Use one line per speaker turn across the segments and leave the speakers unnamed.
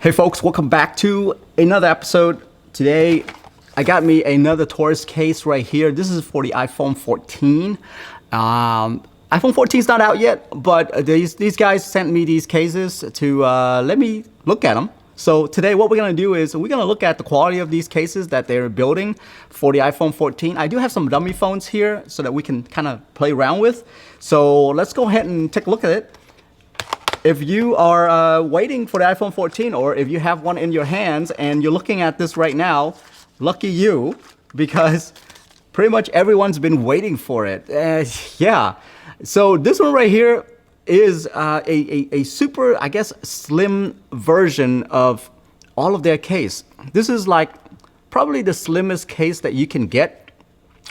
Hey folks, welcome back to another episode. Today, I got me another TORRAS case right here. This is for the iPhone 14. iPhone 14 is not out yet, but these guys sent me these cases to let me look at them. So today what we're gonna do is we're gonna look at the quality of these cases that they're building for the iPhone 14. I do have some dummy phones here so that we can kind of play around with. So let's go ahead and take a look at it. If you are waiting for the iPhone 14, or if you have one in your hands and you're looking at this right now, lucky you, because pretty much everyone's been waiting for it. Yeah, so this one right here is a super, I guess, slim version of all of their case. This is like probably the slimmest case that you can get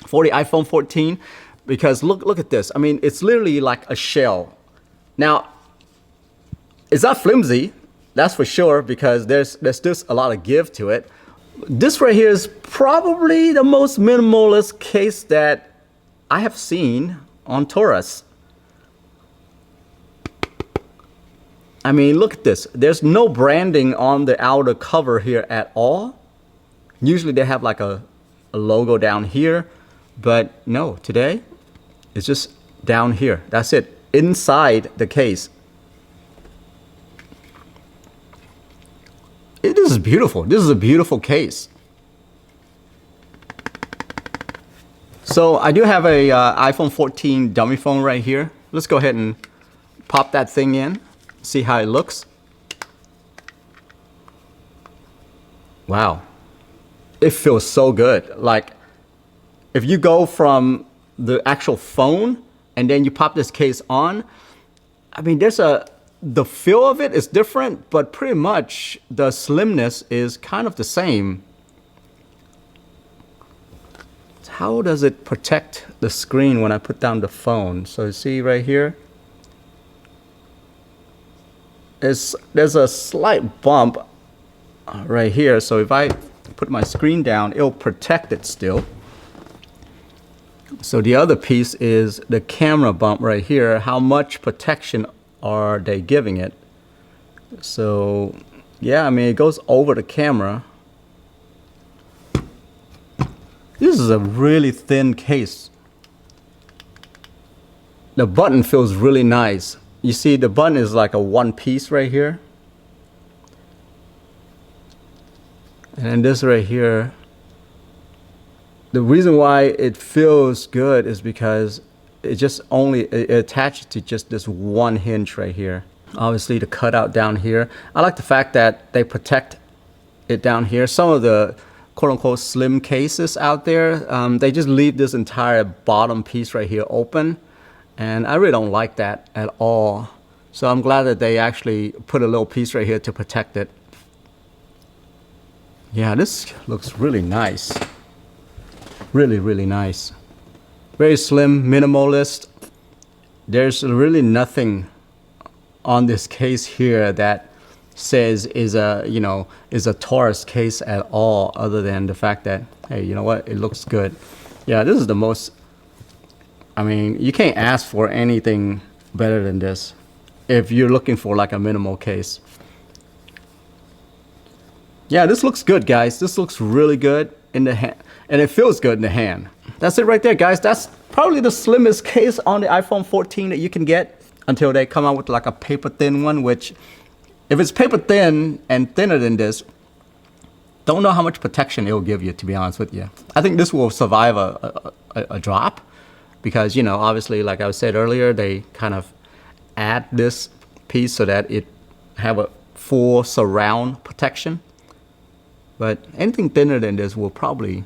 for the iPhone 14, because look at this. I mean, it's literally like a shell. Now, it's not flimsy, that's for sure, because there's just a lot of give to it. This right here is probably the most minimalist case that I have seen on TORRAS. I mean, look at this. There's no branding on the outer cover here at all. Usually they have like a logo down here, but no, today it's just down here. That's it, inside the case. This is beautiful. This is a beautiful case. So I do have a iPhone 14 dummy phone right here. Let's go ahead and pop that thing in, see how it looks. Wow, it feels so good. Like if you go from the actual phone and then you pop this case on, I mean, the feel of it is different, but pretty much the slimness is kind of the same. How does it protect the screen when I put down the phone? So you see right here, there's a slight bump right here. So if I put my screen down, it'll protect it still. So the other piece is the camera bump right here. How much protection are they giving it? So yeah, I mean, it goes over the camera. This is a really thin case. The button feels really nice. You see, the button is like a one piece right here, and then this right here, the reason why it feels good is because it attaches to just this one hinge right here. Obviously the cutout down here. I like the fact that they protect it down here. Some of the quote-unquote slim cases out there, they just leave this entire bottom piece right here open, and I really don't like that at all. So I'm glad that they actually put a little piece right here to protect it. Yeah, this looks really nice. Really, really nice. Very slim, minimalist. There's really nothing on this case here that says is a TORRAS case at all, other than the fact that, hey, you know what, it looks good. Yeah, this is the most, I mean, you can't ask for anything better than this if you're looking for like a minimal case. Yeah, this looks good, guys. This looks really good in the hand, and it feels good in the hand. That's it right there, guys. That's probably the slimmest case on the iPhone 14 that you can get, until they come out with like a paper thin one, which if it's paper thin and thinner than this, don't know how much protection it will give you, to be honest with you. I think this will survive a drop, because, you know, obviously, like I said earlier, they kind of add this piece so that it have a full surround protection. But anything thinner than this will probably,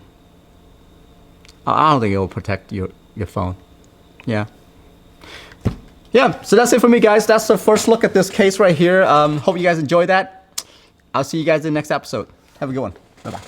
I don't think it will protect your phone. Yeah. Yeah, so that's it for me, guys. That's the first look at this case right here. Hope you guys enjoyed that. I'll see you guys in the next episode. Have a good one. Bye-bye.